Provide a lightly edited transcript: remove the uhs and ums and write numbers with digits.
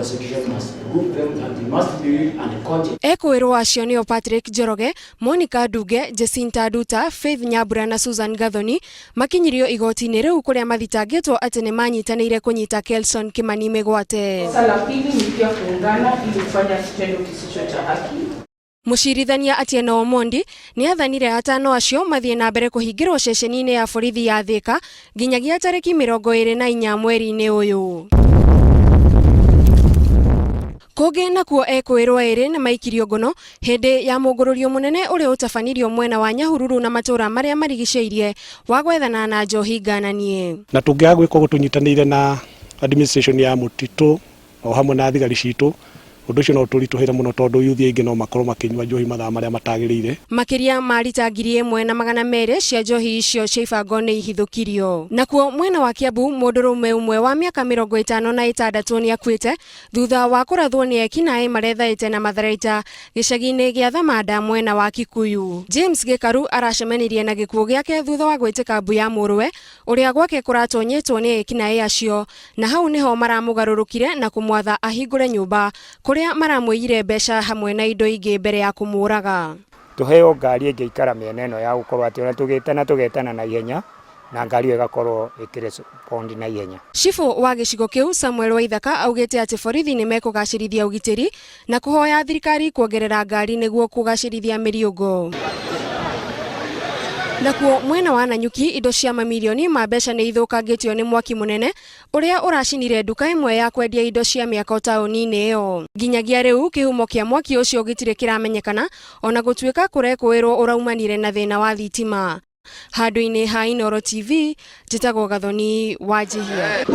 prosecution must group them and they must be and content. Ekwirwo acio nio Patrick Njoroge, Monica Nduge, Jacinta Nduta, Faith Nyambura na Susan Gathoni makinyirio igoti-inĩ riu kuria mathitangĩtwo atĩ nĩ manyitanĩire kunyita Kelson Kimani mĩgwate. Kosa la pili ni pia kuungana ili kufanya kitendo kisicho cha haki. Mucirithania Atieno Omondi ni athanire atano acio mathie na mbere kuhingirwo ceceni-inĩ ya borithi ya Thika nginyagia tariki 24 mweri-inĩ uyu. Koge nakuo ekwirwo eri na maikirio ngono hindi ya mugururio munene uri utabanirio mwena wa Nyahururu na matura maria marigiceirie wa gwethana na njohi ngananie. Na tungiagwiko gutunyitanire na administration ya Mutito o hamwe na thigari citu undu ucio no turituhira muno tondu yuthi aingi no makorwo makinywa njohi mathaa maria matagirire. Makiria marita 1,200 cia njohi icio cia ibango ni ihithukirio. Nakuo mwena wa Kiambu mundurume umwe wa miaka 56 ni akuite thutha wa kurathwo ni ekinae marethaite na matharaita gicagi-ini gia Thamanda mwena wa Kikuyu. James Gikaru aracemenirie na gikuo giake thutha wa gwitika mbu ya murwe uria gwake kuratonyetwo ni ekinae acio na hau niho maramugarurukire na kumwatha ahingure nyumba kuria maramwiyire mbeca hamwe na indo ingi mbere ya kumuraga. Tuheo ngari ingeikara miena ino ya gukorwo ati ona tugetana na ihenya na ngari igakorwo ikirespond na ihenya. Chifu wa gicigo kiu Samuel Waithaka augite ati borithi ni mekugacirithia ugitiri na kuhoya thirikari kuongerera ngari niguo kugacirithia miriugo. Nakuo mwena wa Nanyuki indo cia mamilioni ma mbeca ni ithukangitio ni mwaki munene uria uracinire nduka imwe ya kwendia indo cia miako tauni-ini iyo. Nginyagia riu kihumo kia mwaki ucio gitire kiramenyekana ona gutuika kurekwirwo uraumanire na thina wa thitima. Handu-ini ha Inooro TV, Njitagwo Gathoni wa Jihia.